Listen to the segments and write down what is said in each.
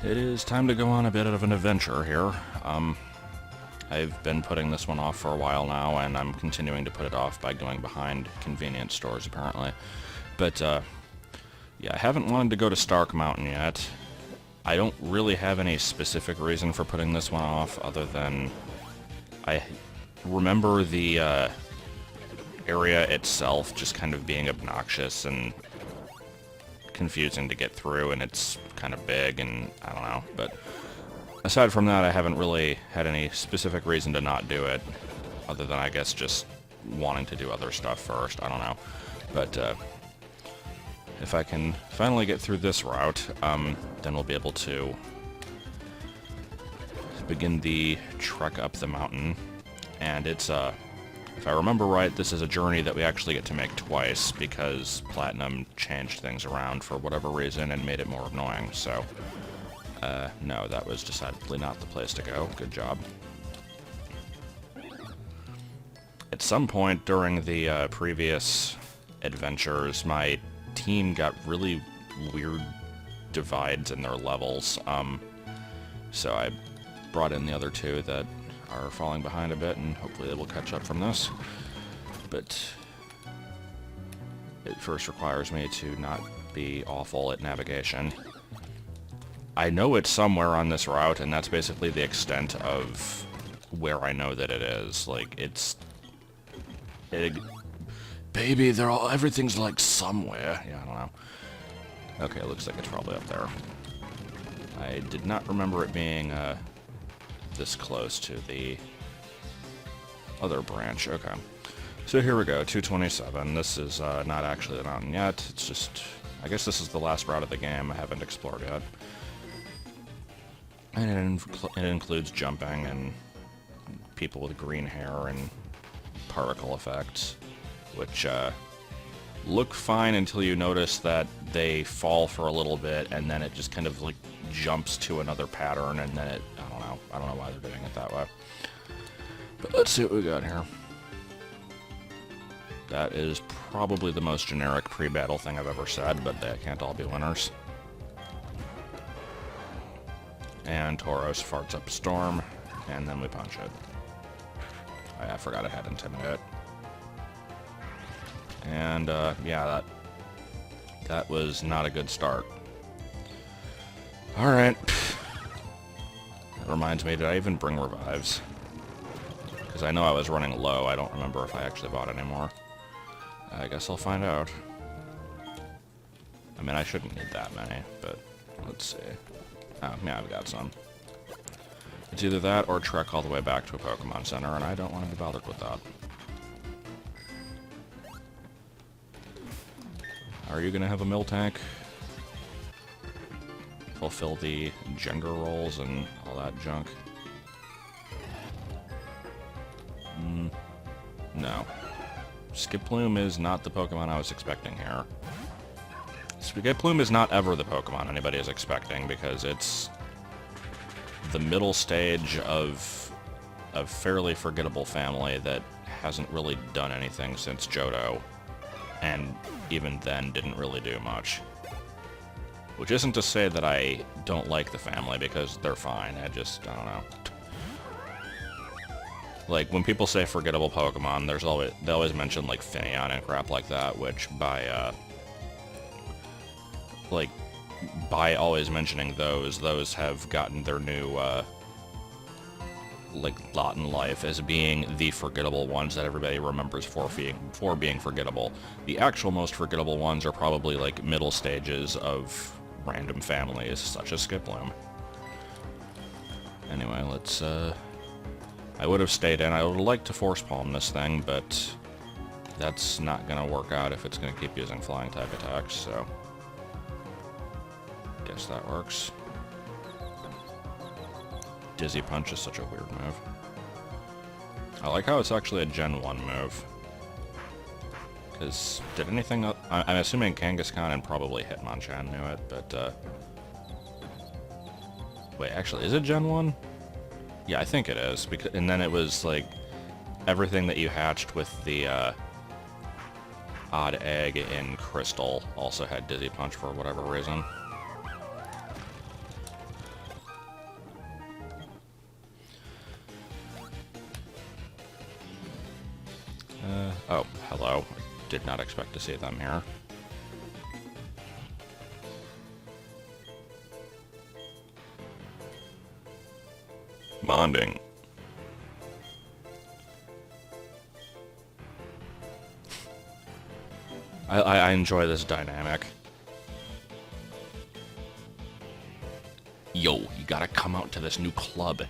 It is time to go on a bit of an adventure here. I've been putting this one off for a while now, and I'm continuing to put it off by going behind convenience stores, apparently. But, yeah, I haven't wanted to go to Stark Mountain yet. I don't really have any specific reason for putting this one off, other than I remember the area itself just kind of being obnoxious and confusing to get through, and it's kind of big, and I don't know. But aside from that, I haven't really had any specific reason to not do it, other than I guess just wanting to do other stuff first. I don't know. But if I can finally get through this route, then we'll be able to begin the trek up the mountain. And it's, if I remember right, this is a journey that we actually get to make twice, because Platinum changed things around for whatever reason and made it more annoying. So, no, that was decidedly not the place to go. Good job. At some point during the previous adventures, my team got really weird divides in their levels, so I brought in the other two that are falling behind a bit, and hopefully they will catch up from this. But it first requires me to not be awful at navigation. I know it's somewhere on this route, and that's basically the extent of where I know that it is. Like, baby, everything's like somewhere. Yeah, I don't know. Okay, it looks like it's probably up there. I did not remember it being, this close to the other branch. Okay. So here we go, 227. This is, not actually the mountain yet. It's just, I guess this is the last route of the game I haven't explored yet. And it includes jumping and people with green hair and particle effects, which look fine until you notice that they fall for a little bit, and then it just kind of like jumps to another pattern, and then I don't know why they're doing it that way. But let's see what we got here. That is probably the most generic pre-battle thing I've ever said, but they can't all be winners. And Tauros farts up a storm, and then we punch it. I forgot I had Intimidate. And, yeah, that was not a good start. Alright. That reminds me, did I even bring revives? Because I know I was running low. I don't remember if I actually bought any more. I guess I'll find out. I mean, I shouldn't need that many, but let's see. Oh, yeah, I've got some. It's either that or trek all the way back to a Pokemon Center, and I don't want to be bothered with that. Are you going to have a mill tank? Fulfill the gender roles and all that junk? No. Skiploom is not the Pokemon I was expecting here. Skiploom is not ever the Pokemon anybody is expecting, because it's the middle stage of a fairly forgettable family that hasn't really done anything since Johto, and even then didn't really do much. Which isn't to say that I don't like the family, because they're fine. I don't know. Like, when people say forgettable Pokemon, they always mention, like, Finneon and crap like that, which by always mentioning those have gotten their new, like, lot in life as being the forgettable ones that everybody remembers for being forgettable. The actual most forgettable ones are probably, like, middle stages of random families, such as Skiploom. Anyway, let's, I would have stayed in. I would like to Force Palm this thing, but that's not gonna work out if it's gonna keep using flying type attacks, so guess that works. Dizzy Punch is such a weird move. I like how it's actually a Gen 1 move. Because, did anything... I'm assuming Kangaskhan and probably Hitmonchan knew it, but, wait, actually, is it Gen 1? Yeah, I think it is, because, and then it was, like, everything that you hatched with the, odd egg in Crystal also had Dizzy Punch for whatever reason. Oh, hello. Did not expect to see them here. Bonding. I enjoy this dynamic. Yo, you gotta come out to this new club.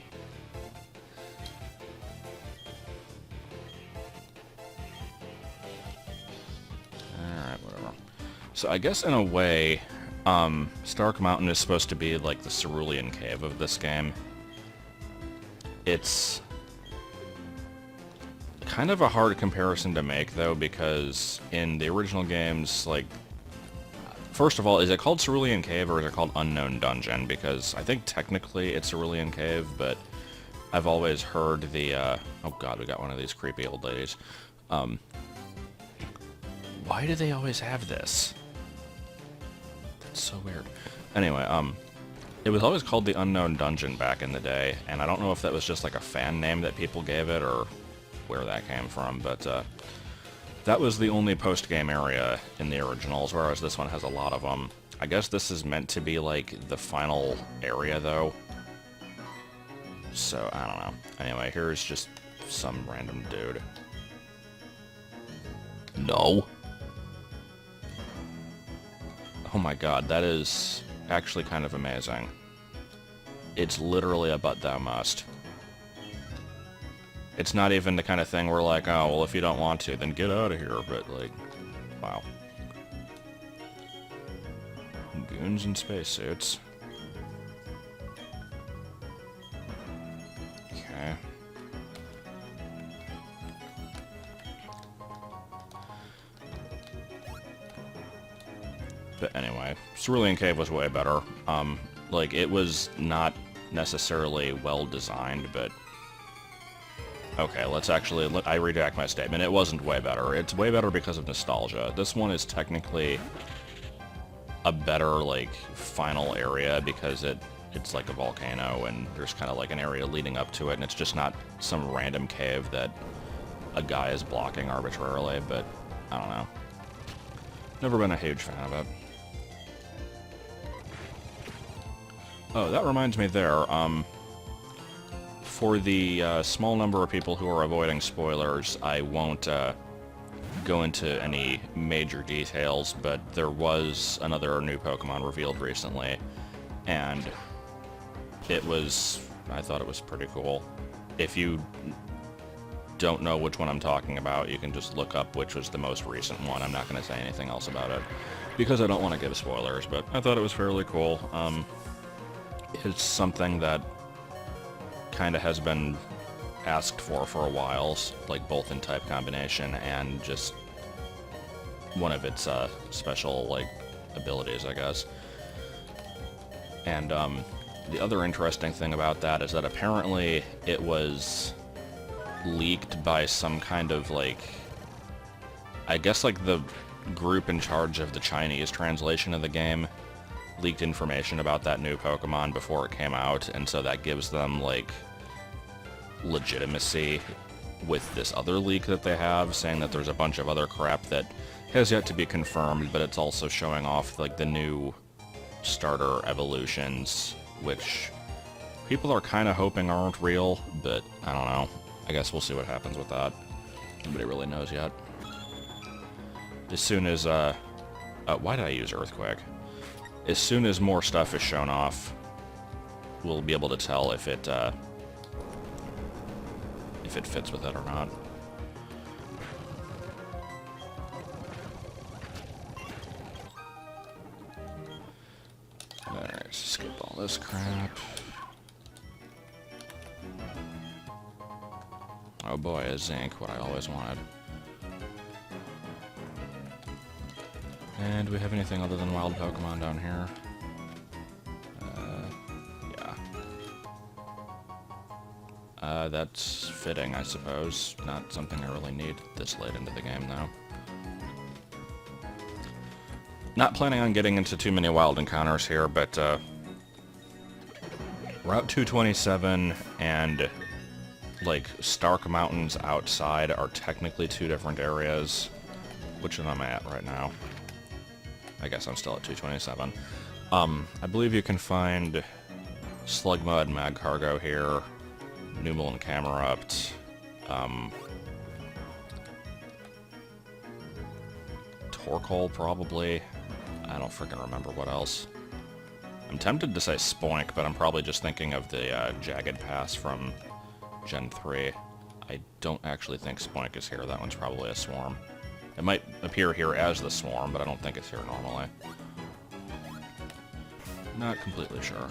Alright, whatever. So I guess in a way, Stark Mountain is supposed to be like the cerulean cave of this game. It's kind of a hard comparison to make, though, because in the original games, like, first of all, is it called Cerulean Cave or is it called Unknown Dungeon? Because I think technically it's Cerulean Cave, but I've always heard the, oh god, we got one of these creepy old ladies. Why do they always have this? That's so weird. Anyway, it was always called the Unknown Dungeon back in the day, and I don't know if that was just like a fan name that people gave it or where that came from, but that was the only post-game area in the originals, whereas this one has a lot of them. I guess this is meant to be like the final area, though. So, I don't know. Anyway, here's just some random dude. No. Oh my god, that is actually kind of amazing. It's literally a but thou must. It's not even the kind of thing where like, oh, well, if you don't want to, then get out of here, but like, wow. Goons in spacesuits. Okay. But anyway, Cerulean Cave was way better. Like, it was not necessarily well designed, but... Okay, let's actually... I redact my statement. It wasn't way better. It's way better because of nostalgia. This one is technically a better, like, final area because it's like a volcano, and there's kind of like an area leading up to it, and it's just not some random cave that a guy is blocking arbitrarily, but I don't know. Never been a huge fan of it. Oh, that reminds me there, for the small number of people who are avoiding spoilers, I won't go into any major details, but there was another new Pokemon revealed recently, and I thought it was pretty cool. If you don't know which one I'm talking about, you can just look up which was the most recent one. I'm not going to say anything else about it, because I don't want to give spoilers, but I thought it was fairly cool. It's something that kind of has been asked for a while, like both in type combination and just one of its special, like, abilities, I guess. And the other interesting thing about that is that apparently it was leaked by some kind of, like, I guess, like, the group in charge of the Chinese translation of the game leaked information about that new Pokemon before it came out, and so that gives them, like, legitimacy with this other leak that they have, saying that there's a bunch of other crap that has yet to be confirmed, but it's also showing off, like, the new starter evolutions, which people are kind of hoping aren't real, but I don't know. I guess we'll see what happens with that. Nobody really knows yet. As soon as, why did I use Earthquake? As soon as more stuff is shown off, we'll be able to tell if it fits with it or not. Alright, skip all this crap. Oh boy, a Zinc, what I always wanted. And do we have anything other than wild Pokemon down here? Yeah. That's fitting, I suppose. Not something I really need this late into the game, though. Not planning on getting into too many wild encounters here, but Route 227 and like, Stark Mountains outside are technically 2 different areas. Which one am I at right now? I guess I'm still at 227. I believe you can find Slugma and Mag Cargo here, Numel and Camerupt, Torkoal probably. I don't freaking remember what else. I'm tempted to say Spoink, but I'm probably just thinking of the Jagged Pass from Gen 3. I don't actually think Spoink is here. That one's probably a Swarm. It might appear here as the Swarm, but I don't think it's here normally. Not completely sure.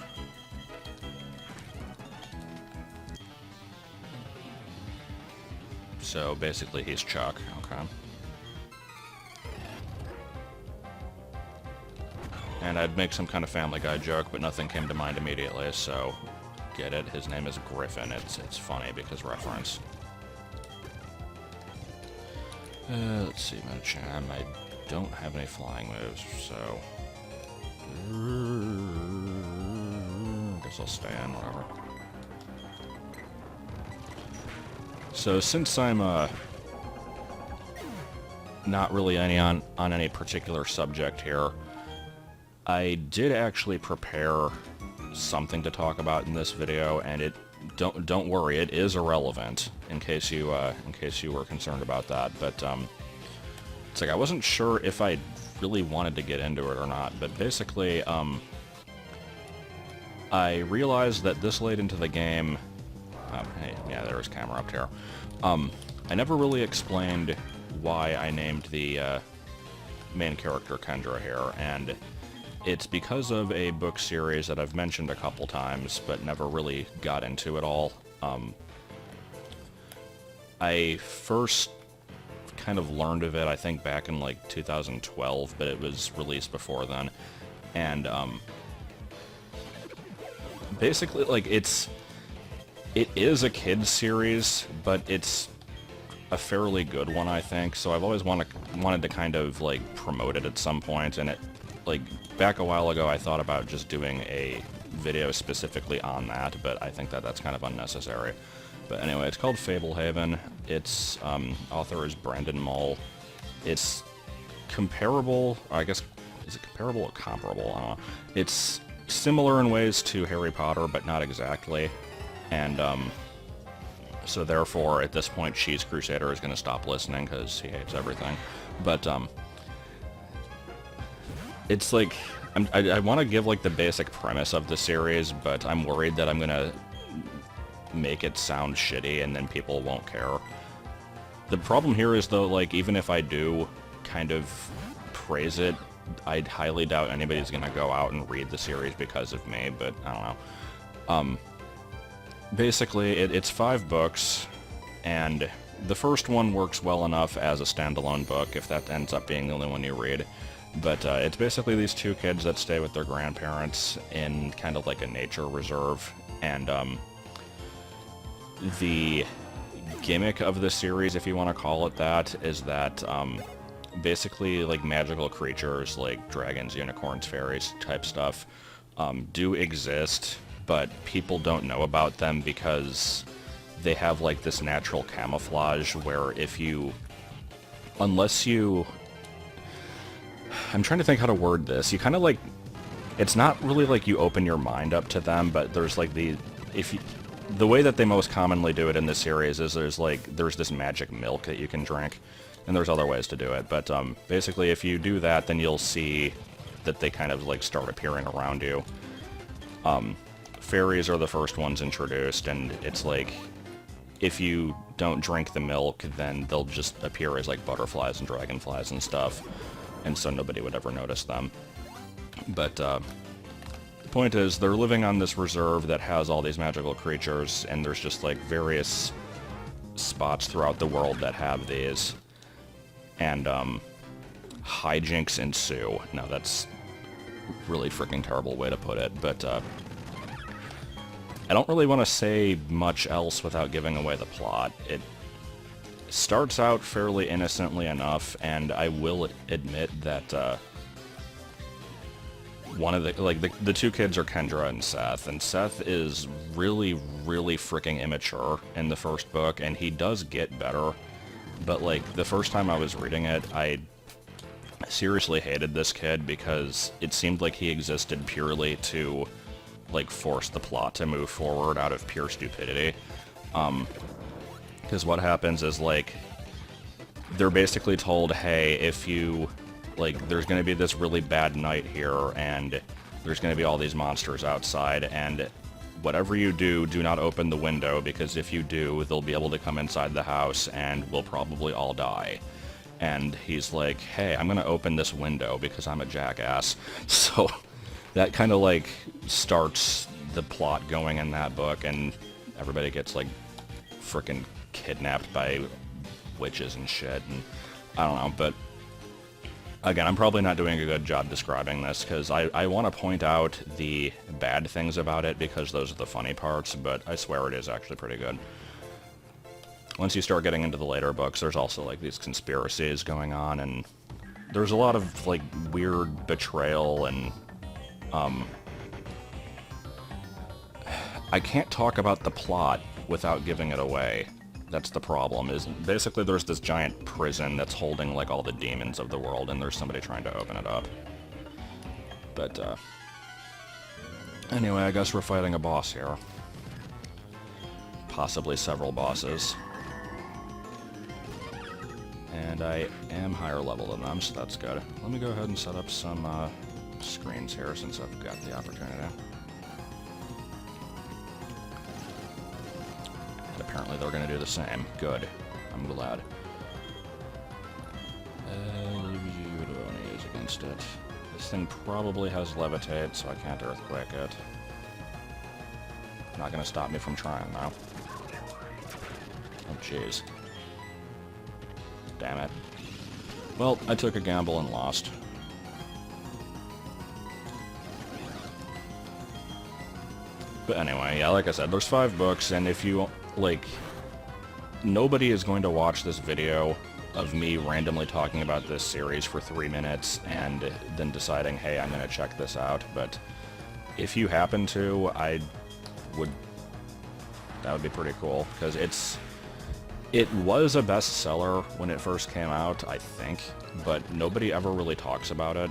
So basically he's Chuck, okay. And I'd make some kind of Family Guy joke, but nothing came to mind immediately, so get it. His name is Griffin. It's funny because reference. Let's see, Medicham. I don't have any flying moves, so guess I'll stay in, whatever. So since I'm not really on any particular subject here, I did actually prepare something to talk about in this video, and don't worry, it is irrelevant in case you were concerned about that. But it's like I wasn't sure if I really wanted to get into it or not. But basically, I realized that this late into the game, hey, yeah, there was camera up here. I never really explained why I named the main character Kendra here, and it's because of a book series that I've mentioned a couple times, but never really got into at all. I first kind of learned of it, I think, back in like 2012, but it was released before then. And basically, like, it is a kid's series, but it's a fairly good one, I think. So I've always wanted to kind of like promote it at some point, and it, like, back a while ago I thought about just doing a video specifically on that, but I think that that's kind of unnecessary. But anyway, it's called Fablehaven. Its author is Brandon Mull. It's comparable, I guess, is it comparable or comparable? I don't know. It's similar in ways to Harry Potter, but not exactly. And so therefore, at this point, Cheese Crusader is going to stop listening because he hates everything. But it's like, I want to give like the basic premise of the series, but I'm worried that I'm going to make it sound shitty and then people won't care. The problem here is, though, like, even if I do kind of praise it, I highly doubt anybody's going to go out and read the series because of me, but I don't know. Basically, it's 5 books, and the first one works well enough as a standalone book, if that ends up being the only one you read. But it's basically these 2 kids that stay with their grandparents in kind of like a nature reserve, and the gimmick of the series, if you want to call it that, is that basically like magical creatures like dragons, unicorns, fairies type stuff do exist, but people don't know about them because they have like this natural camouflage where unless you, I'm trying to think how to word this, you kind of like, it's not really like you open your mind up to them, but there's like the way that they most commonly do it in this series is there's this magic milk that you can drink, and there's other ways to do it, but basically if you do that, then you'll see that they kind of like start appearing around you. Fairies are the first ones introduced, and it's like, if you don't drink the milk, then they'll just appear as like butterflies and dragonflies and stuff, and so nobody would ever notice them. But the point is, they're living on this reserve that has all these magical creatures, and there's just like various spots throughout the world that have these, and hijinks ensue. Now that's really freaking terrible way to put it, but I don't really want to say much else without giving away the plot. It starts out fairly innocently enough, and I will admit that one of the two kids are Kendra and Seth is really, really freaking immature in the first book, and he does get better, but, like, the first time I was reading it, I seriously hated this kid because it seemed like he existed purely to, like, force the plot to move forward out of pure stupidity. Because what happens is, like, they're basically told, hey, if you, like, there's going to be this really bad night here, and there's going to be all these monsters outside, and whatever you do, do not open the window, because if you do, they'll be able to come inside the house, and we'll probably all die. And he's like, hey, I'm going to open this window because I'm a jackass. So that kind of, like, starts the plot going in that book, and everybody gets, like, frickin' kidnapped by witches and shit, and I don't know, but again, I'm probably not doing a good job describing this, because I want to point out the bad things about it, because those are the funny parts, but I swear it is actually pretty good. Once you start getting into the later books, there's also, like, these conspiracies going on, and there's a lot of, like, weird betrayal, and, I can't talk about the plot without giving it away. That's the problem, is basically there's this giant prison that's holding, like, all the demons of the world, and there's somebody trying to open it up. But, anyway, I guess we're fighting a boss here. Possibly several bosses. And I am higher level than them, so that's good. Let me go ahead and set up some, screens here, since I've got the opportunity. Apparently they're going to do the same. Good. I'm glad. Is against it. This thing probably has levitate, so I can't earthquake it. Not going to stop me from trying, though. Oh, jeez. Damn it. Well, I took a gamble and lost. But anyway, yeah, like I said, there's 5 books, and if you, like, nobody is going to watch this video of me randomly talking about this series for 3 minutes and then deciding, hey, I'm going to check this out, but if you happen to, that would be pretty cool, because it was a bestseller when it first came out, I think, but nobody ever really talks about it.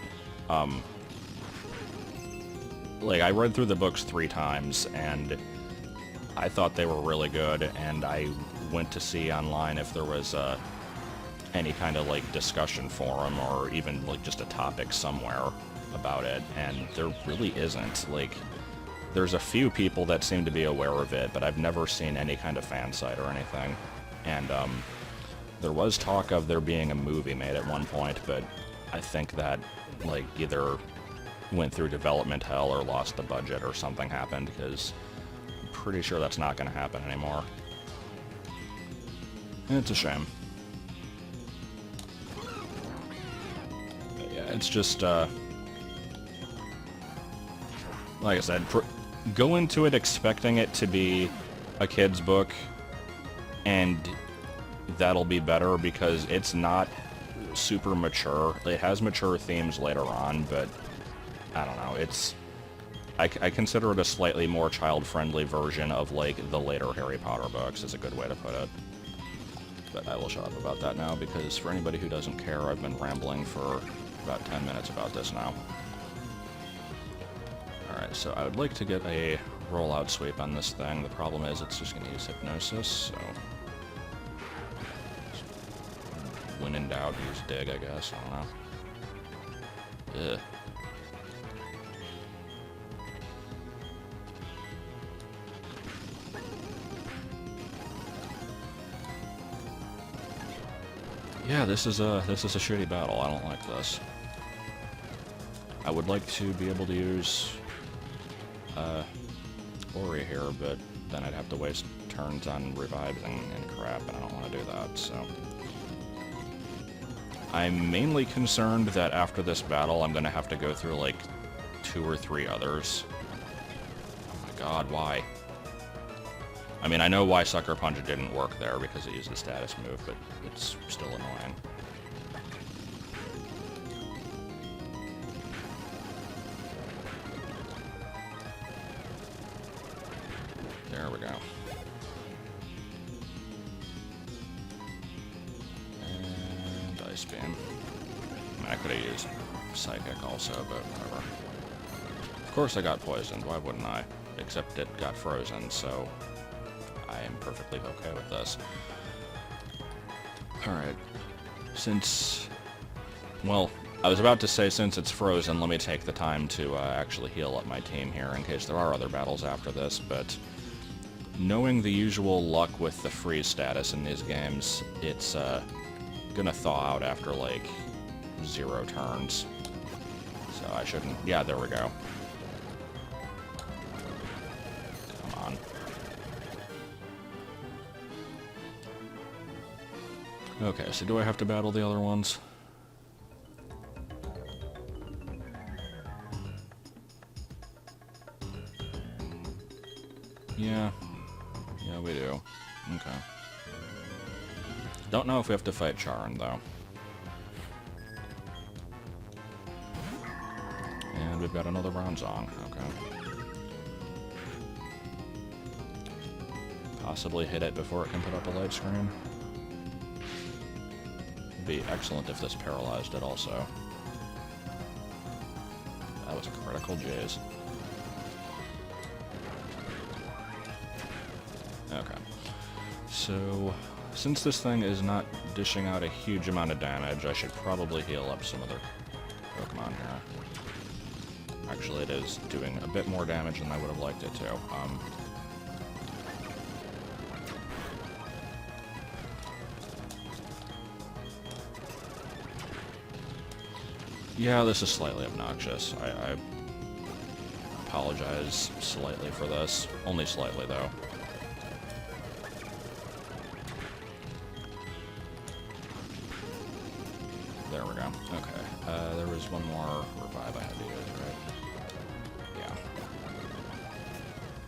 Like, I read through the books 3 times, and I thought they were really good, and I went to see online if there was any kind of, like, discussion forum or even, like, just a topic somewhere about it, and there really isn't. Like, there's a few people that seem to be aware of it, but I've never seen any kind of fan site or anything. And there was talk of there being a movie made at one point, but I think that, like, either went through development hell or lost the budget or something happened, because I'm pretty sure that's not going to happen anymore. And it's a shame. But yeah, it's just, like I said, go into it expecting it to be a kid's book, and that'll be better, because it's not super mature. It has mature themes later on, but I don't know, I consider it a slightly more child-friendly version of, like, the later Harry Potter books, is a good way to put it. But I will shut up about that now, because for anybody who doesn't care, I've been rambling for about 10 minutes about this now. Alright, so I would like to get a rollout sweep on this thing. The problem is it's just going to use hypnosis, so when in doubt, use dig, I guess. I don't know. Ugh. Yeah, this is a shitty battle. I don't like this. I would like to be able to use Ori here, but then I'd have to waste turns on revives and crap, and I don't want to do that, so. I'm mainly concerned that after this battle, I'm going to have to go through, like, 2 or 3 others. Oh my god, why? I mean, I know why Sucker Punch didn't work there, because it used the status move, but it's still annoying. we go. And Ice Beam. I mean, I could have used Psychic also, but whatever. Of course I got poisoned, why wouldn't I? Except it got frozen, so I am perfectly okay with this. Alright. Since... Well, I was about to say since it's frozen, let me take the time to actually heal up my team here in case there are other battles after this, but knowing the usual luck with the freeze status in these games, it's gonna thaw out after, like, 0 turns. So I shouldn't... Yeah, there we go. Come on. Okay, so do I have to battle the other ones? Yeah. Yeah, we do. Okay. Don't know if we have to fight Charn, though. And we've got another Bronzong. Okay. Possibly hit it before it can put up a light screen. It'd be excellent if this paralyzed it also. That was a critical Jays. Okay. So, since this thing is not dishing out a huge amount of damage, I should probably heal up some other Pokemon here. Actually, it is doing a bit more damage than I would have liked it to. Yeah, this is slightly obnoxious. I apologize slightly for this. Only slightly, though. There we go. Okay. There was one more revive I had to use, right? Yeah.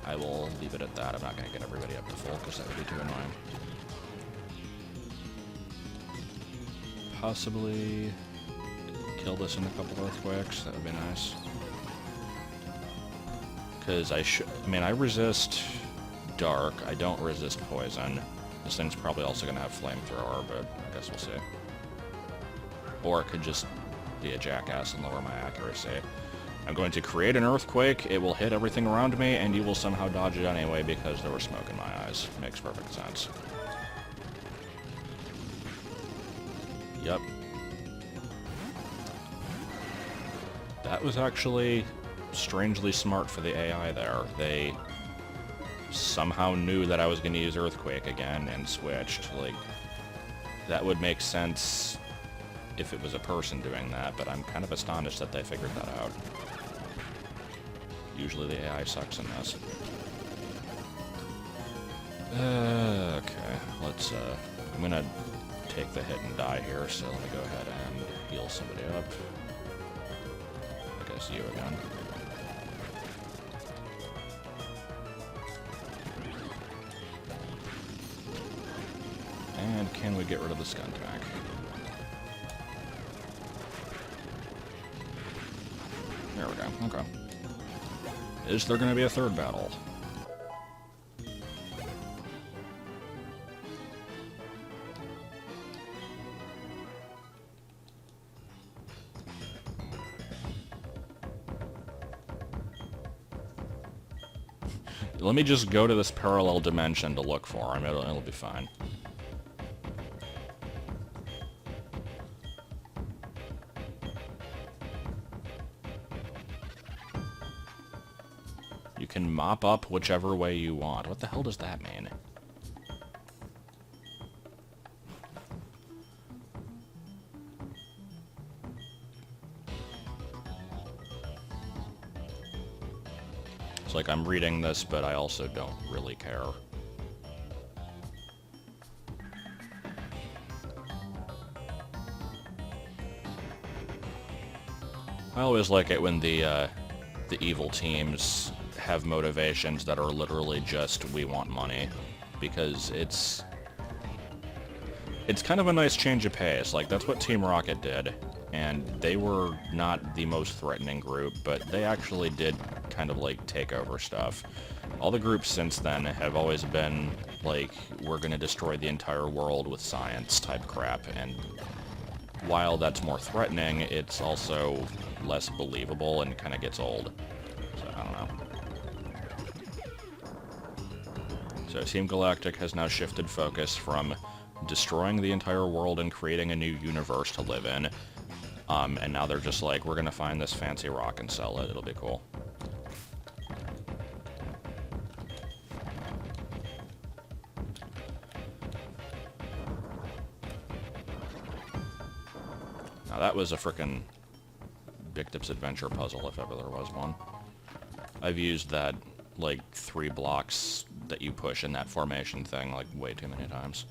I will leave it at that. I'm not going to get everybody up to full, because that would be too annoying. Possibly kill this in a couple earthquakes. That would be nice. Because I mean, I resist dark. I don't resist poison. This thing's probably also going to have flamethrower, but I guess we'll see. Or it could just be a jackass and lower my accuracy. I'm going to create an earthquake, it will hit everything around me, and you will somehow dodge it anyway because there was smoke in my eyes. Makes perfect sense. Yep. That was actually strangely smart for the AI there. They somehow knew that I was going to use Earthquake again and switched. Like, that would make sense if it was a person doing that, but I'm kind of astonished that they figured that out. Usually the AI sucks in this. Okay, let's, I'm gonna take the hit and die here, so let me go ahead and heal somebody up. I guess you again. And can we get rid of the Skuntank? There we go, okay. Is there going to be a third battle? Let me just go to this parallel dimension to look for him. It'll be fine. You can mop up whichever way you want. What the hell does that mean? It's like I'm reading this, but I also don't really care. I always like it when the evil teams have motivations that are literally just, we want money, because it's kind of a nice change of pace. Like, that's what Team Rocket did, and they were not the most threatening group, but they actually did kind of, like, take over stuff. All the groups since then have always been, like, we're gonna destroy the entire world with science type crap, and while that's more threatening, it's also less believable and kind of gets old. So, I don't know. So Team Galactic has now shifted focus from destroying the entire world and creating a new universe to live in, and now they're just like, we're gonna find this fancy rock and sell it, it'll be cool. Now that was a frickin' Big Tip's Adventure puzzle, if ever there was one. I've used that, like, 3 blocks that you push in that formation thing, like, way too many times.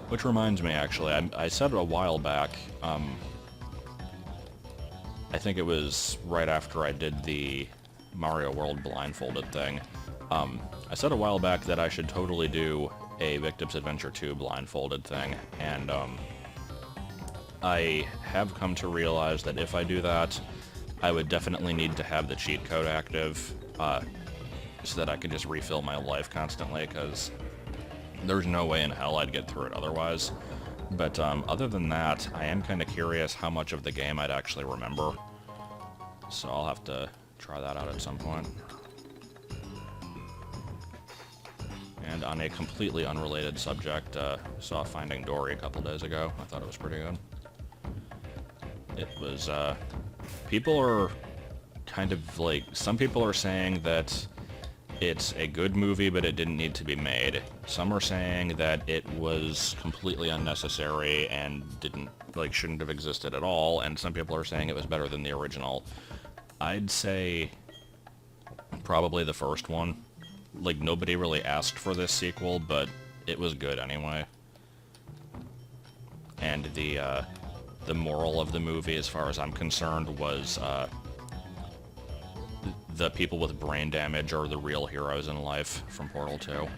Which reminds me, actually, I said a while back, I think it was right after I did the Mario World blindfolded thing, I said a while back that I should totally do a Big Tip's Adventure 2 blindfolded thing, and, I have come to realize that if I do that, I would definitely need to have the cheat code active, so that I could just refill my life constantly, because there's no way in hell I'd get through it otherwise. But other than that, I am kind of curious how much of the game I'd actually remember. So I'll have to try that out at some point. And on a completely unrelated subject, saw Finding Dory a couple days ago. I thought it was pretty good. It was, people are kind of like, some people are saying that it's a good movie, but it didn't need to be made. Some are saying that it was completely unnecessary and shouldn't have existed at all, and some people are saying it was better than the original. I'd say probably the first one. Like, nobody really asked for this sequel, but it was good anyway. And the moral of the movie, as far as I'm concerned, was, the people with brain damage are the real heroes in life from Portal 2.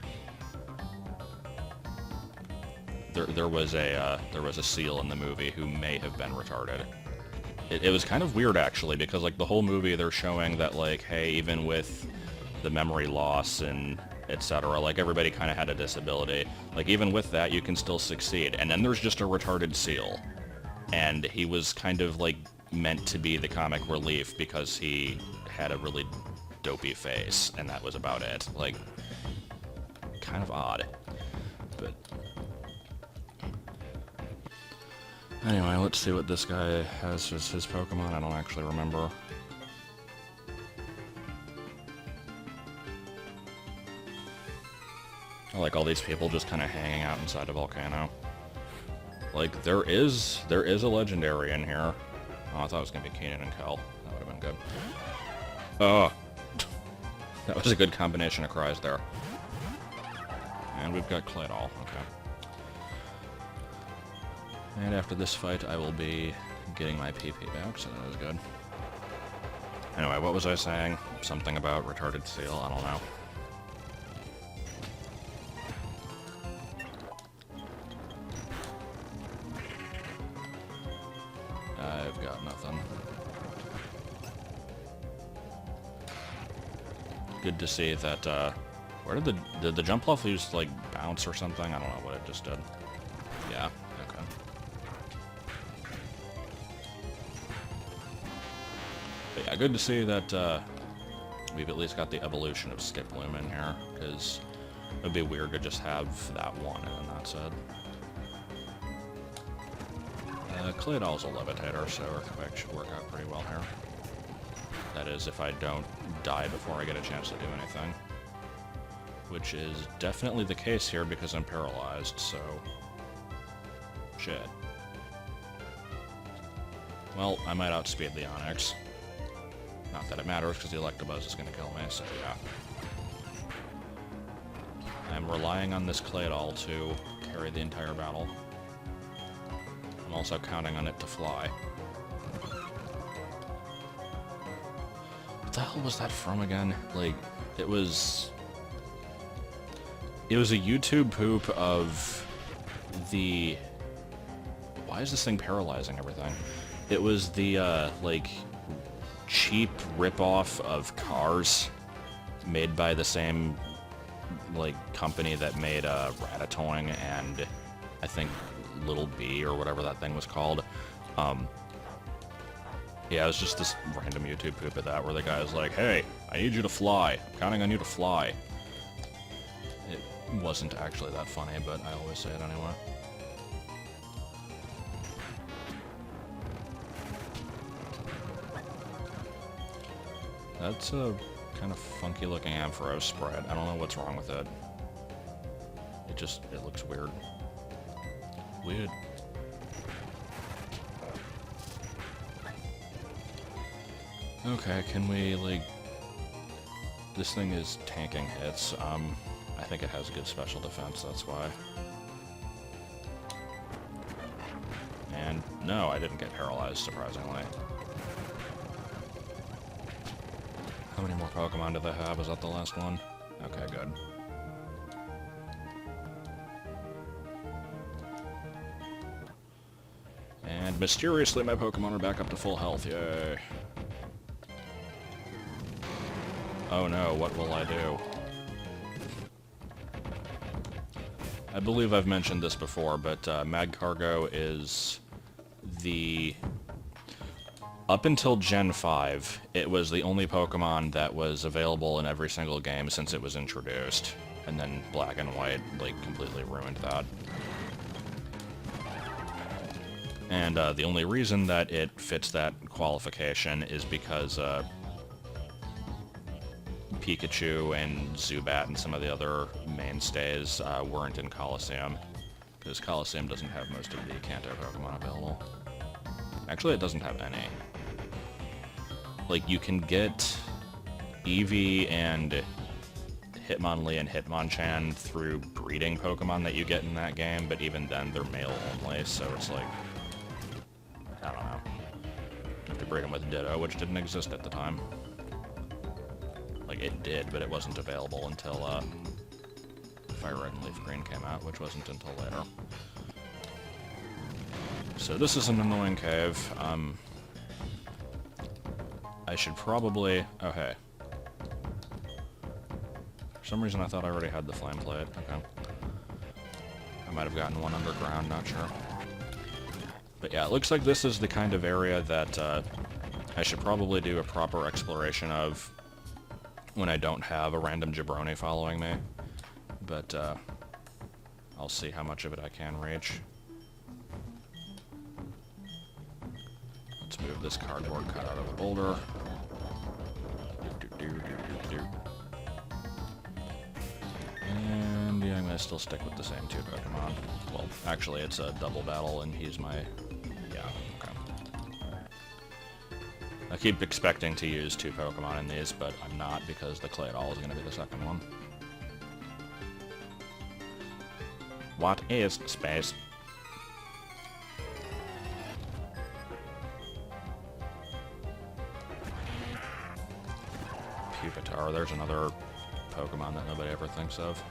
There was a seal in the movie who may have been retarded. It was kind of weird, actually, because, like, the whole movie they're showing that, like, hey, even with the memory loss and etc., like, everybody kind of had a disability. Like, even with that, you can still succeed. And then there's just a retarded seal. And he was kind of, like, meant to be the comic relief because he had a really dopey face, and that was about it. Like, kind of odd. But anyway, let's see what this guy has as his Pokemon. I don't actually remember. I like all these people just kind of hanging out inside a volcano. Like, there is a legendary in here. Oh, I thought it was gonna be Keenan and Kel. That would have been good. Oh, that was a good combination of cries there. And we've got Claydol. Okay. And after this fight, I will be getting my PP back, so that was good. Anyway, what was I saying? Something about retarded seal? I don't know. I've got nothing. Good to see that, where did the jump level just, like, bounce or something? I don't know what it just did. Yeah, okay. But yeah, good to see that, we've at least got the evolution of Skiploom in here, because it would be weird to just have that one and then that's it. Claydol's a levitator, so Earthquake should work out pretty well here. That is, if I don't die before I get a chance to do anything. Which is definitely the case here because I'm paralyzed, so... shit. Well, I might outspeed the Onix. Not that it matters, because the Electabuzz is going to kill me, so yeah. I'm relying on this Claydol to carry the entire battle. I'm also counting on it to fly. What the hell was that from again? Like, it was a YouTube poop of the... Why is this thing paralyzing everything? It was the, like, cheap ripoff of Cars, made by the same, like, company that made Ratatouille and I think Little Bee or whatever that thing was called. Yeah, it was just this random YouTube poop at that where the guy's like, hey, I need you to fly. I'm counting on you to fly. It wasn't actually that funny, but I always say it anyway. That's a kind of funky looking Ampharos sprite. I don't know what's wrong with it. It looks weird. Weird. Okay, can we, like... This thing is tanking hits. I think it has a good special defense, that's why. And no, I didn't get paralyzed, surprisingly. How many more Pokemon do they have? Is that the last one? Okay, good. And mysteriously my Pokemon are back up to full health, yay. Oh no, what will I do? I believe I've mentioned this before, but Magcargo is the... Up until Gen 5, it was the only Pokemon that was available in every single game since it was introduced. And then Black and White, like, completely ruined that. And the only reason that it fits that qualification is because Pikachu and Zubat and some of the other mainstays weren't in Colosseum. Because Colosseum doesn't have most of the Kanto Pokemon available. Actually, it doesn't have any. Like, you can get Eevee and Hitmonlee and Hitmonchan through breeding Pokemon that you get in that game, but even then, they're male only, so it's like... I don't know. You have to breed them with Ditto, which didn't exist at the time. Like, it did, but it wasn't available until, Fire Red and Leaf Green came out, which wasn't until later. So this is an annoying cave. I should probably... Oh, hey. For some reason I thought I already had the flame plate. Okay. I might have gotten one underground, not sure. But yeah, it looks like this is the kind of area that I should probably do a proper exploration of when I don't have a random jabroni following me. But I'll see how much of it I can reach. Let's move this cardboard cutout of the boulder. And yeah, I'm gonna still stick with the same two Pokemon. Well, actually, it's a double battle, and he's my... Yeah, okay. I keep expecting to use two Pokemon in these, but I'm not, because the Claydol is gonna be the second one. What is space? Pupitar, there's another Pokemon that nobody ever thinks of.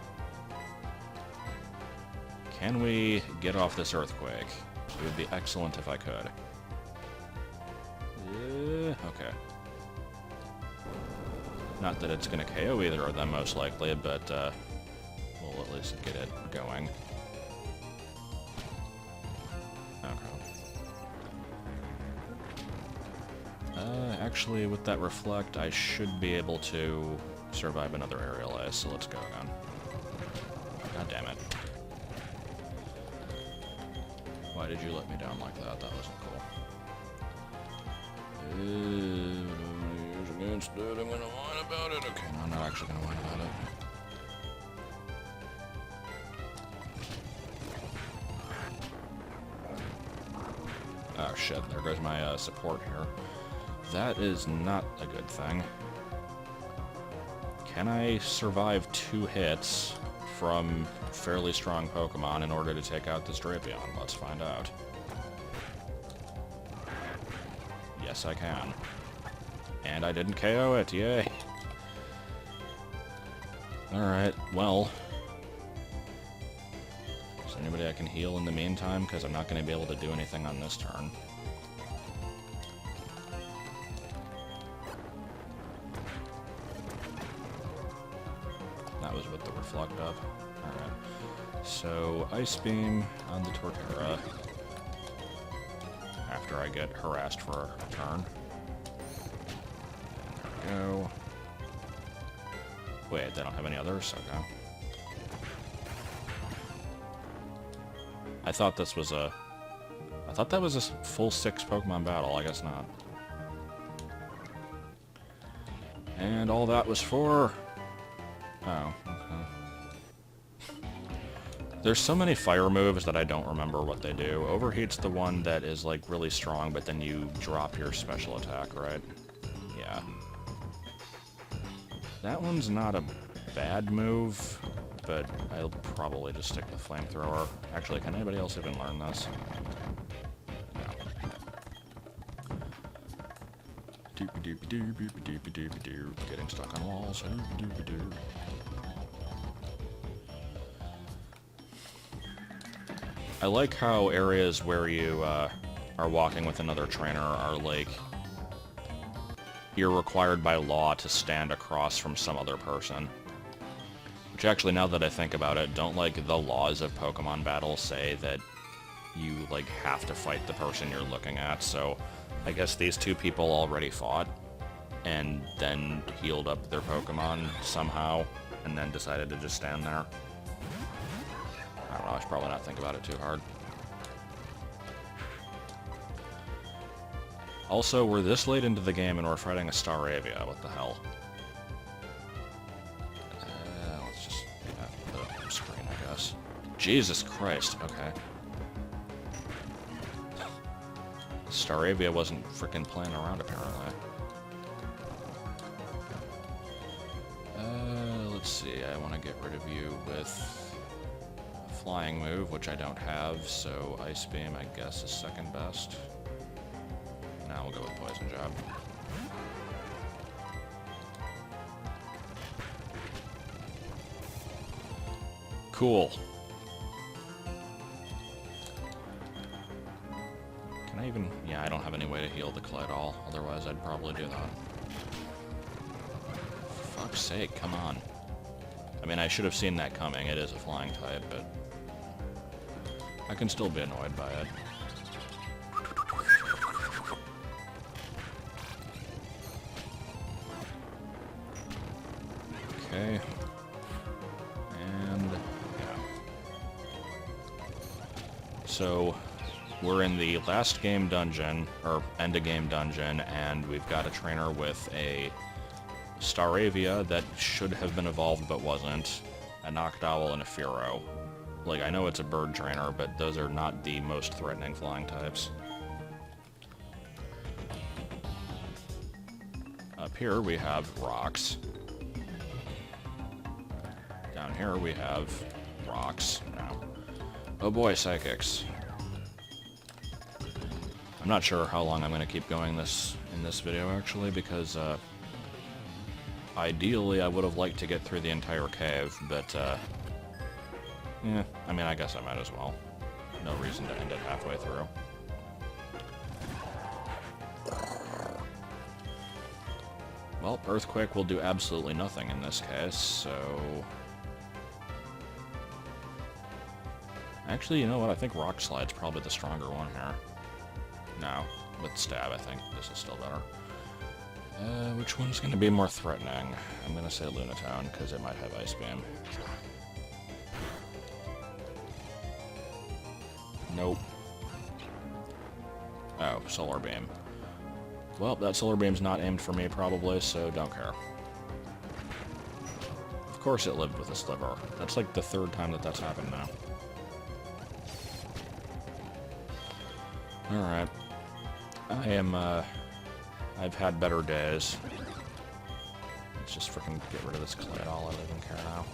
Can we get off this earthquake? It would be excellent if I could. Okay. Not that it's going to KO either of them, most likely, but we'll at least get it going. Actually, with that Reflect, I should be able to survive another Aerial Ace, so let's go again. God damn it. Why did you let me down like that? That wasn't cool. Against it, I'm gonna whine about it. Okay, no, I'm not actually gonna whine about it. Oh shit, there goes my support here. That is not a good thing. Can I survive 2 hits from fairly strong Pokemon in order to take out this Drapion? Let's find out. Yes, I can. And I didn't KO it, yay! Alright, well... Is there anybody I can heal in the meantime? Because I'm not going to be able to do anything on this turn. that was with the reflect up. Alright. So, Ice Beam on the Torterra. After I get harassed for a turn. There we go. Wait, they don't have any others? Okay. I thought this was a... I thought that was a full 6 Pokemon battle. I guess not. And all that was for... Oh, okay. There's so many fire moves that I don't remember what they do. Overheat's the one that is, like, really strong, but then you drop your special attack, right? Yeah. That one's not a bad move, but I'll probably just stick with Flamethrower. Actually, can anybody else even learn this? Getting stuck on walls. I like how areas where you are walking with another trainer are like you're required by law to stand across from some other person. Which actually, now that I think about it, don't like the laws of Pokemon battle say that you like have to fight the person you're looking at, so I guess these two people already fought and then healed up their Pokemon somehow and then decided to just stand there. I don't know, I should probably not think about it too hard. Also, we're this late into the game and we're fighting a Staravia. What the hell? Let's just put it on screen, I guess. Jesus Christ, okay. Staravia wasn't frickin' playing around, apparently. Let's see, I want to get rid of you with a flying move, which I don't have, so Ice Beam, I guess, is second best. Now we'll go with Poison Jab. Cool. Can I even... Yeah, I don't have any way to heal the clay at all. Otherwise, I'd probably do that. For fuck's sake, come on. I mean, I should have seen that coming. It is a flying type, but... I can still be annoyed by it. Okay. And... yeah. So... we're in the last game dungeon, or end-of-game dungeon, and we've got a trainer with a Staravia that should have been evolved but wasn't, a Noctowl, and a Fearow. Like, I know it's a bird trainer, but those are not the most threatening flying types. Up here we have rocks. Down here we have rocks. Now, oh boy, psychics. I'm not sure how long I'm going to keep going in this video, actually, because ideally I would have liked to get through the entire cave, but yeah, I mean, I guess I might as well. No reason to end it halfway through. Well, Earthquake will do absolutely nothing in this case, so... Actually, you know what? I think Rock Slide's probably the stronger one here. No, with Stab, I think this is still better. Which one's going to be more threatening? I'm going to say Lunatone, because it might have Ice Beam. Nope. Oh, Solar Beam. Well, that Solar Beam's not aimed for me, probably, so don't care. Of course it lived with a Sliver. That's like the third time that that's happened now. Alright. I've had better days. Let's just frickin' get rid of this clay at all. I don't even care now.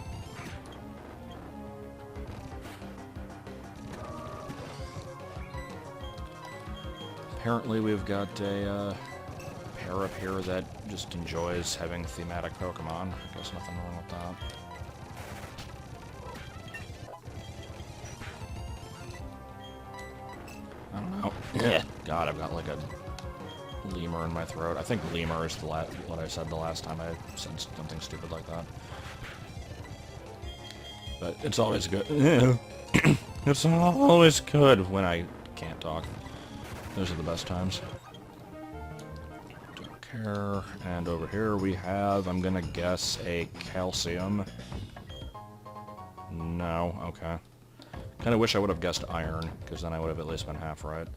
Apparently we've got a pair up here that just enjoys having thematic Pokemon. I guess nothing wrong with that. I don't know. Yeah. God, I've got like a lemur in my throat. I think lemur is what I said the last time I said something stupid like that. But it's always good. It's always good when I can't talk. Those are the best times. Don't care. And over here we have, I'm gonna guess, a calcium. No, okay. Kinda wish I would have guessed iron, because then I would have at least been half right.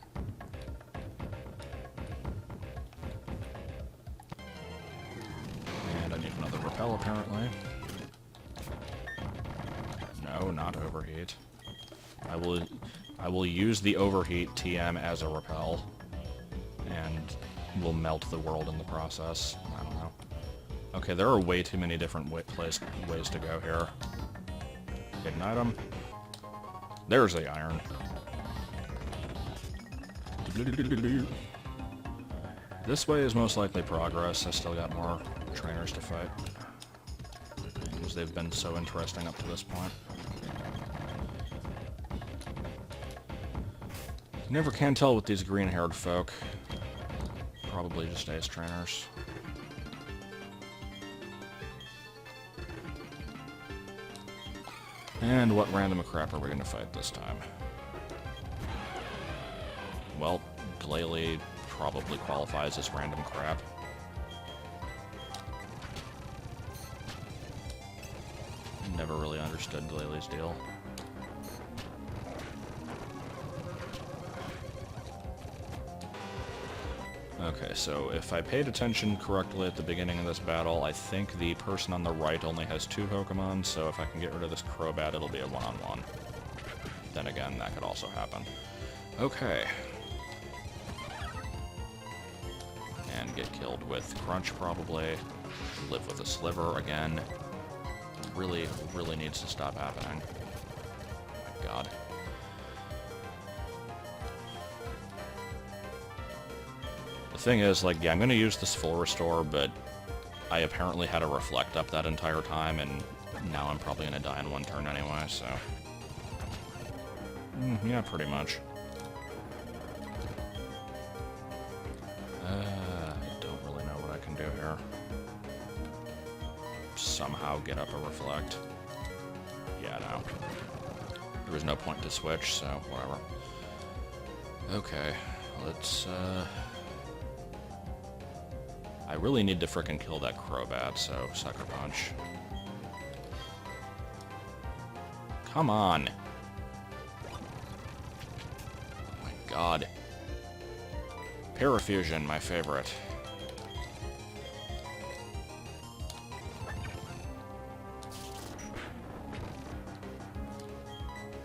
And I need another repel, apparently. No, not overheat. I will use the overheat TM as a repel, and will melt the world in the process. I don't know. Okay, there are way too many different ways to go here. Hidden item. There's the iron. This way is most likely progress. I still got more trainers to fight, because they've been so interesting up to this point. You never can tell with these green-haired folk. Probably just ace trainers. And what random crap are we going to fight this time? Well, Glalie probably qualifies as random crap. Never really understood Glalie's deal. Okay, so if I paid attention correctly at the beginning of this battle, I think the person on the right only has 2 Pokemon, so if I can get rid of this Crobat, it'll be a one-on-one. Then again, that could also happen. Okay. And get killed with Crunch, probably. Live with a Sliver again. Really, really needs to stop happening. Oh my god. The thing is, like, yeah, I'm gonna use this full restore, but I apparently had a reflect up that entire time, and now I'm probably gonna die in 1 turn anyway, so... yeah, pretty much. I don't really know what I can do here. Somehow get up a reflect. Yeah, no. There was no point to switch, so whatever. Okay, let's, I really need to frickin' kill that Crobat, so Sucker Punch. Come on! Oh my god. Parafusion, my favorite.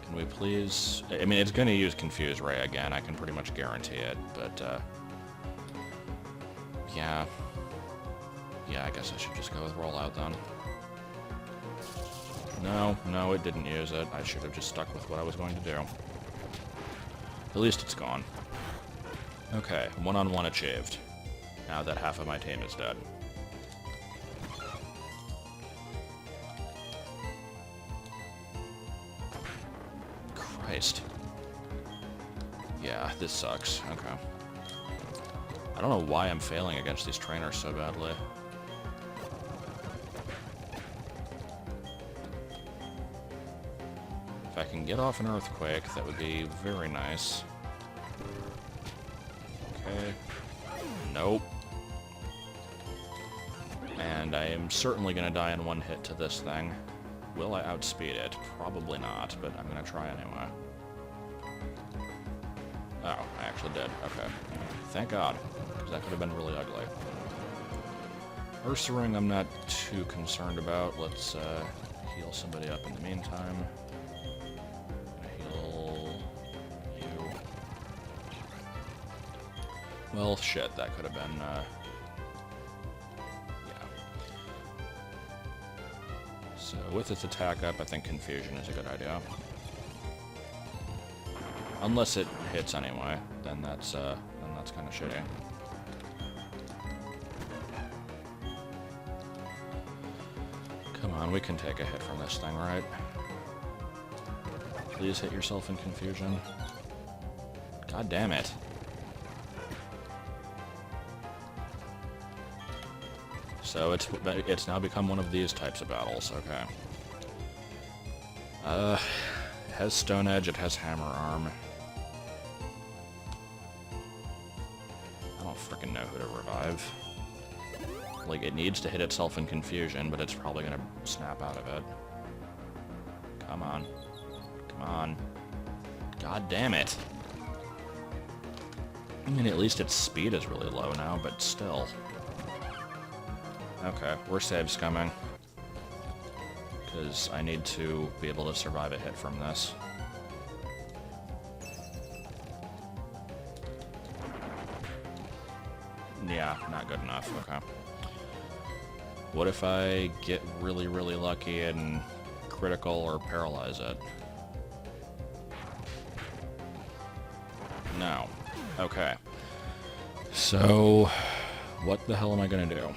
Can we please... I mean, it's gonna use Confuse Ray again, I can pretty much guarantee it, but, yeah. Yeah, I guess I should just go with Rollout then. No, it didn't use it. I should have just stuck with what I was going to do. At least it's gone. Okay, one-on-one achieved. Now that half of my team is dead. Christ. Yeah, this sucks. Okay. I don't know why I'm failing against these trainers so badly. If I can get off an Earthquake, that would be very nice. Okay. Nope. And I am certainly going to die in 1 hit to this thing. Will I outspeed it? Probably not, but I'm going to try anyway. Oh, I actually did. Okay. Thank God, because that could have been really ugly. Ursaring I'm not too concerned about. Let's heal somebody up in the meantime. Heal you. Well, shit, that could have been, yeah. So, with its attack up, I think Confusion is a good idea. Unless it hits anyway, then that's kind of shitty. Come on, we can take a hit from this thing, right? Please hit yourself in Confusion. God damn it. So it's now become one of these types of battles, okay. It has Stone Edge, it has Hammer Arm. I don't frickin' know who to revive. Like, it needs to hit itself in confusion, but it's probably gonna snap out of it. Come on. Come on. God damn it. I mean, at least its speed is really low now, but still. Okay, we're save scumming. Because I need to be able to survive a hit from this. Yeah, not good enough. Okay. What if I get really, really lucky and critical or paralyze it? No. Okay. So, what the hell am I gonna do?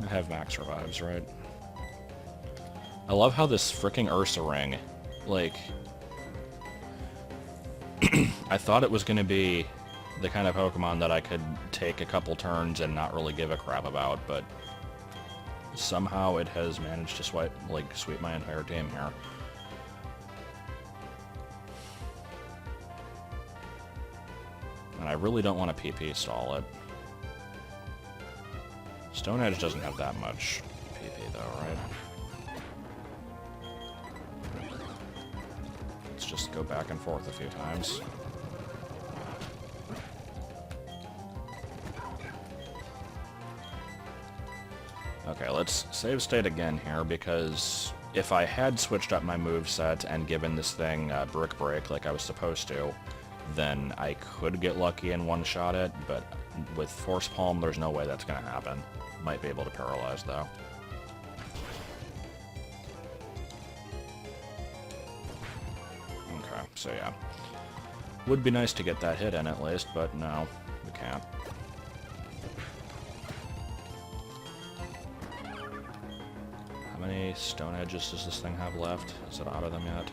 I have max revives, right? I love how this fricking Ursa ring, like... I thought it was gonna be the kind of Pokemon that I could take a couple turns and not really give a crap about, but somehow it has managed to sweep my entire team here. And I really don't want to PP stall it. Stone Edge doesn't have that much PP though, right? Let's just go back and forth a few times. Okay, let's save state again here, because if I had switched up my moveset and given this thing Brick Break like I was supposed to, then I could get lucky and one-shot it, but with Force Palm, there's no way that's going to happen. Might be able to paralyze, though. Okay, so yeah. Would be nice to get that hit in at least, but no, we can't. How many Stone Edges does this thing have left? Is it out of them yet?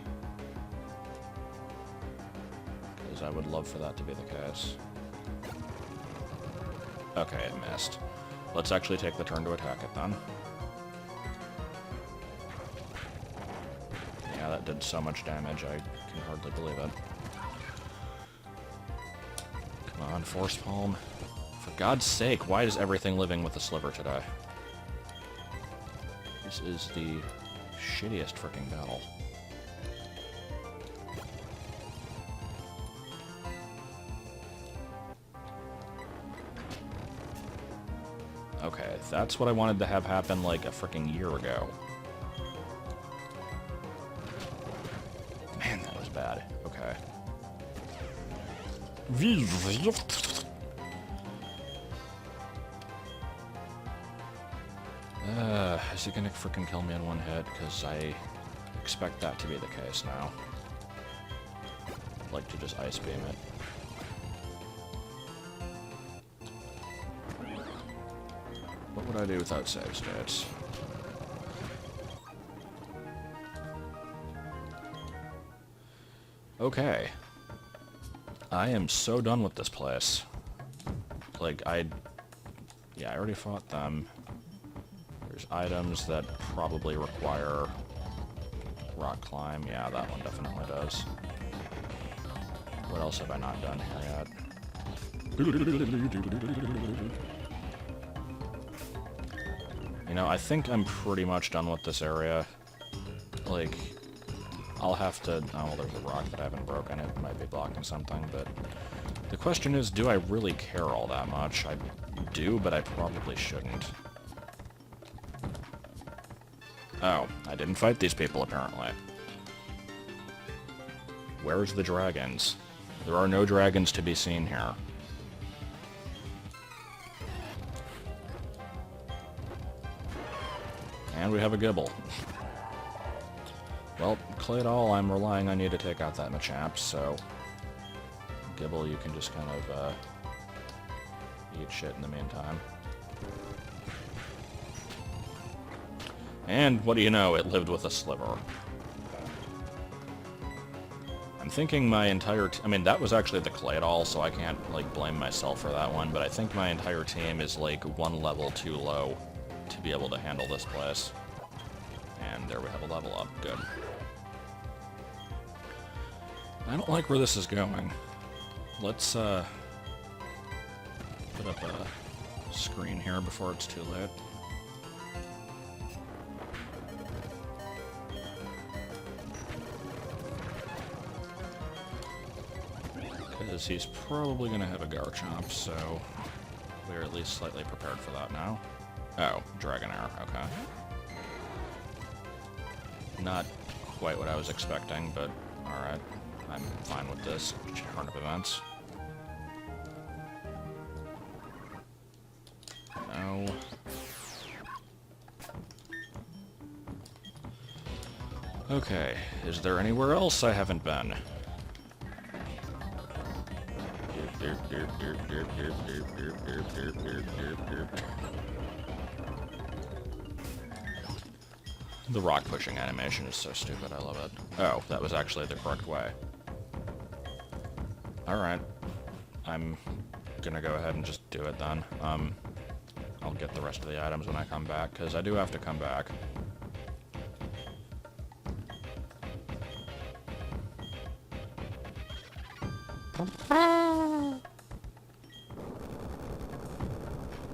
Because I would love for that to be the case. Okay, it missed. Let's actually take the turn to attack it then. Yeah, that did so much damage, I can hardly believe it. Come on, Force Palm. For God's sake, why is everything living with a sliver today? This is the shittiest freaking battle. Okay, that's what I wanted to have happen like a freaking year ago. Man, that was bad. Okay. Is he gonna freaking kill me in one hit? Because I expect that to be the case now. I'd like to just Ice Beam it. What would I do without save states? Okay. I am so done with this place. Like, yeah, I already fought them. There's items that probably require rock climb. Yeah, that one definitely does. What else have I not done here yet? You know, I think I'm pretty much done with this area. Like, I'll have to... Oh, well, there's a rock that I haven't broken. It might be blocking something, but... The question is, do I really care all that much? I do, but I probably shouldn't. Oh, I didn't fight these people, apparently. Where's the dragons? There are no dragons to be seen here. And we have a Gibble. Well, Claydol, I'm relying on you to take out that Machamp, so... Gibble, you can just kind of, eat shit in the meantime. And, what do you know, it lived with a sliver. I'm thinking my entire... I mean, that was actually the Claydol, so I can't, like, blame myself for that one, but I think my entire team is, like, one level too low to be able to handle this place. And there we have a level up. Good. I don't like where this is going. Let's put up a screen here before it's too late. Because he's probably going to have a Garchomp, so we're at least slightly prepared for that now. Oh, Dragonair, okay. Not quite what I was expecting, but alright. I'm fine with this turn of events. No. Okay, is there anywhere else I haven't been? The rock pushing animation is so stupid, I love it. Oh, that was actually the correct way. Alright. I'm gonna go ahead and just do it then. I'll get the rest of the items when I come back, because I do have to come back.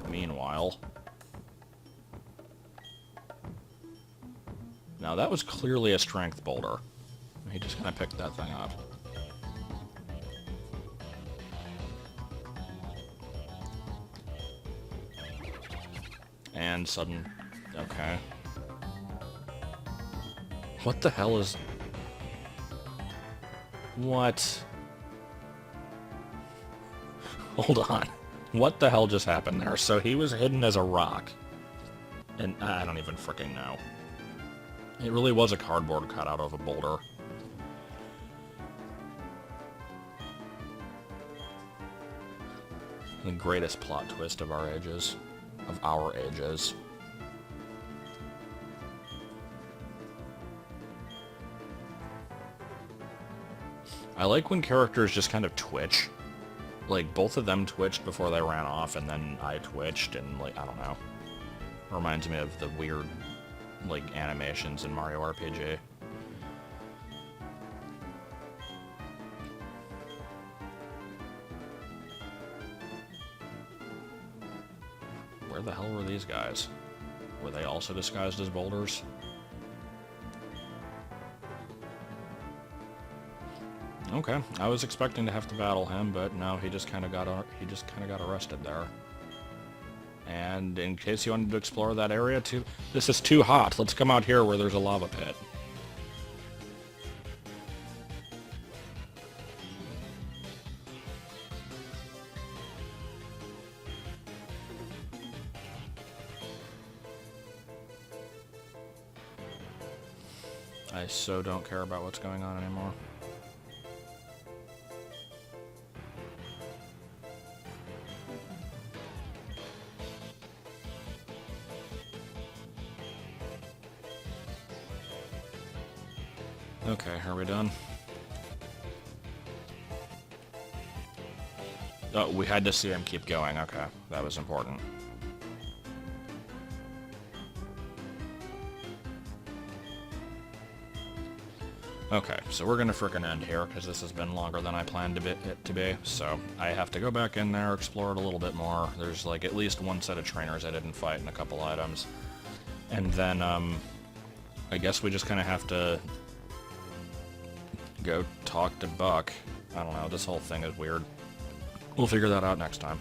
Meanwhile... Now that was clearly a strength boulder. He just kind of picked that thing up. And sudden... Okay. What the hell is... What? Hold on. What the hell just happened there? So he was hidden as a rock. And I don't even fricking know. It really was a cardboard cutout of a boulder. The greatest plot twist of our ages. Of our ages. I like when characters just kind of twitch. Like, both of them twitched before they ran off, and then I twitched, and, like, I don't know. Reminds me of the weird, like, animations in Mario RPG. Where the hell were these guys? Were they also disguised as boulders? Okay, I was expecting to have to battle him, but no, he just kind of got arrested there. And in case you wanted to explore that area too, this is too hot. Let's come out here where there's a lava pit. I so don't care about what's going on anymore. Okay, are we done? Oh, we had to see him keep going. Okay, that was important. Okay, so we're gonna frickin' end here, because this has been longer than I planned it to be, so I have to go back in there, explore it a little bit more. There's, like, at least one set of trainers I didn't fight and a couple items. And then, I guess we just kind of have to go talk to Buck. I don't know, this whole thing is weird. We'll figure that out next time.